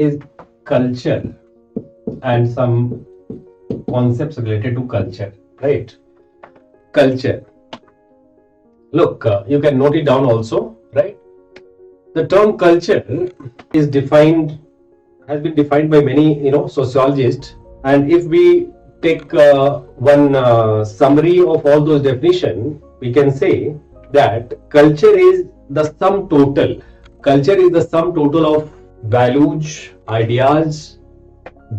is culture and some concepts related to culture, right? Culture. Look, you can note it down also, right? The term culture is defined, has been defined by many, sociologists. And if we take one summary of all those definitions, we can say that culture is the sum total. Culture is the sum total of values, ideas,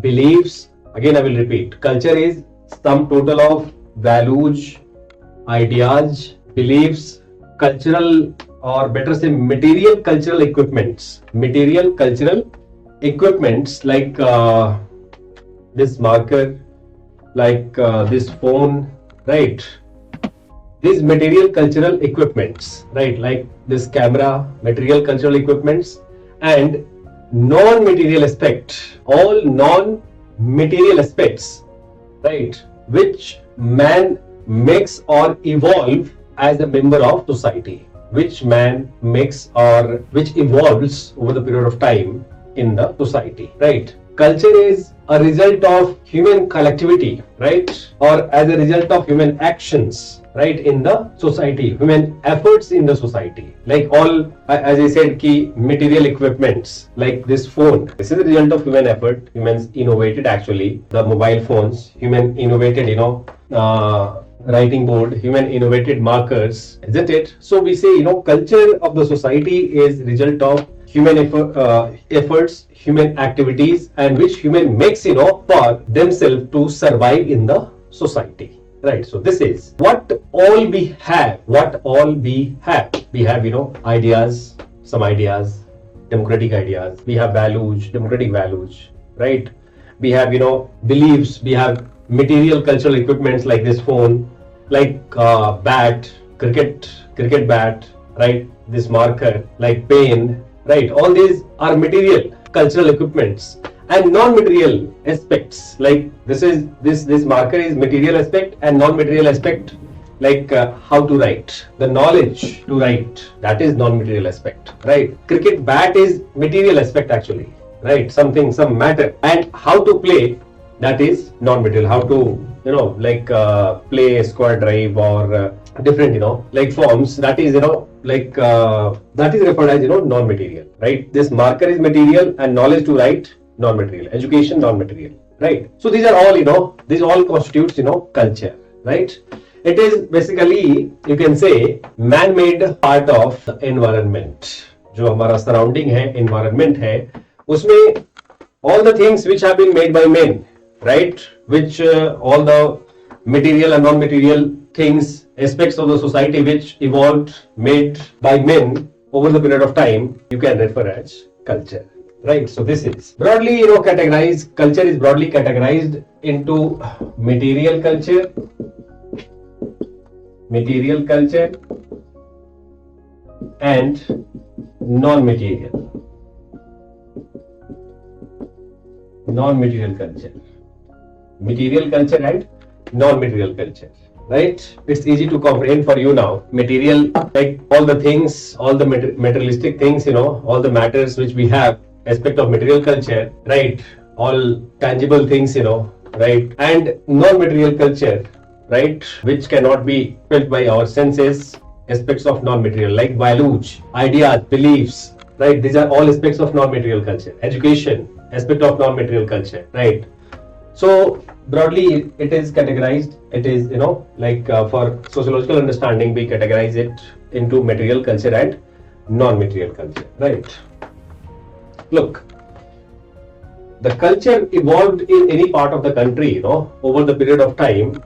beliefs. Again, I will repeat. Culture is sum total of values, ideas, beliefs, cultural, or better say material cultural equipments. Material cultural equipments like this marker, like this phone, right? These material cultural equipments, right? Like this camera, material cultural equipments, and non-material aspect, all non-material aspects, right? Which man makes or evolve as a member of society, which man makes or which evolves over the period of time in the society, right? Culture is a result of human collectivity, right? Or as a result of human actions, right, in the society, human efforts in the society. Like all, as I said, key material equipments like this phone. This is a result of human effort. Humans innovated actually the mobile phones. Human innovated, writing board. Human innovated markers, isn't it? So we say, culture of the society is result of human efforts, human activities, and which human makes, for themselves to survive in the society. Right. So this is what all we have. What all we have. We have, ideas, some ideas, democratic ideas. We have values, democratic values. Right. We have, beliefs. We have material cultural equipments like this phone, like bat, cricket bat. Right. This marker, like pen. Right. All these are material cultural equipments. And non-material aspects, like this marker is material aspect, and non-material aspect like how to write, the knowledge to write, that is non-material aspect, right? Cricket bat is material aspect actually, right? Some matter, and how to play, that is non-material. How to play a square drive or different like forms, that is that is referred as non-material, right? This marker is material, and knowledge to write non-material, education non-material, right? So these are all these all constitutes culture, right? It is basically, you can say, man-made part of the environment. जो हमारा surrounding है, environment है, उसमें all the things which have been made by men, right? Which all the material and non-material things, aspects of the society which evolved, made by men over the period of time, you can refer as culture. Right, so this is broadly, categorized. Culture is broadly categorized into material culture, and non-material culture. Material culture and non-material culture. Right? It's easy to comprehend for you now. Material, like all the things, all the materialistic things, all the matters which we have. Aspect of material culture, right? All tangible things, right? And non-material culture, right? Which cannot be felt by our senses. Aspects of non-material, like values, ideas, beliefs, right? These are all aspects of non-material culture. Education, aspect of non-material culture, right? So broadly, it is categorized. It is, for sociological understanding, we categorize it into material culture and non-material culture, right? Look, the culture evolved in any part of the country, over the period of time,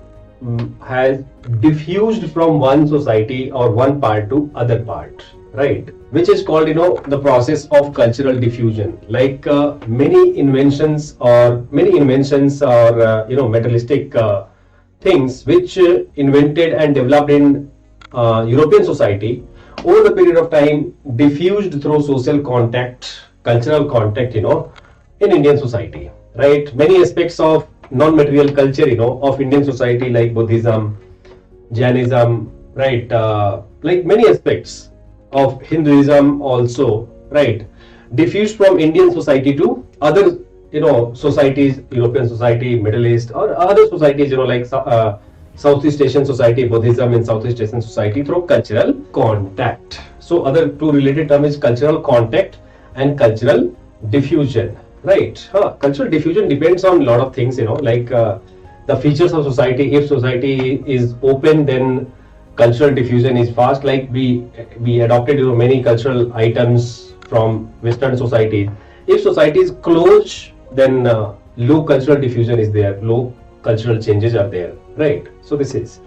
has diffused from one society or one part to other part, right? Which is called, the process of cultural diffusion. Like many inventions or materialistic things which invented and developed in European society over the period of time diffused through social contact, cultural contact, in Indian society, right? Many aspects of non-material culture, of Indian society, like Buddhism, Jainism, right? Like many aspects of Hinduism also, right? Diffused from Indian society to other societies, European society, Middle East, or other societies, like Southeast Asian society, Buddhism in Southeast Asian society, through cultural contact. So other two related term is cultural contact and cultural diffusion, right? Cultural diffusion depends on a lot of things, like the features of society. If society is open, then cultural diffusion is fast. Like we adopted many cultural items from Western societies. If society is closed, then low cultural diffusion is there, low cultural changes are there, right? So this is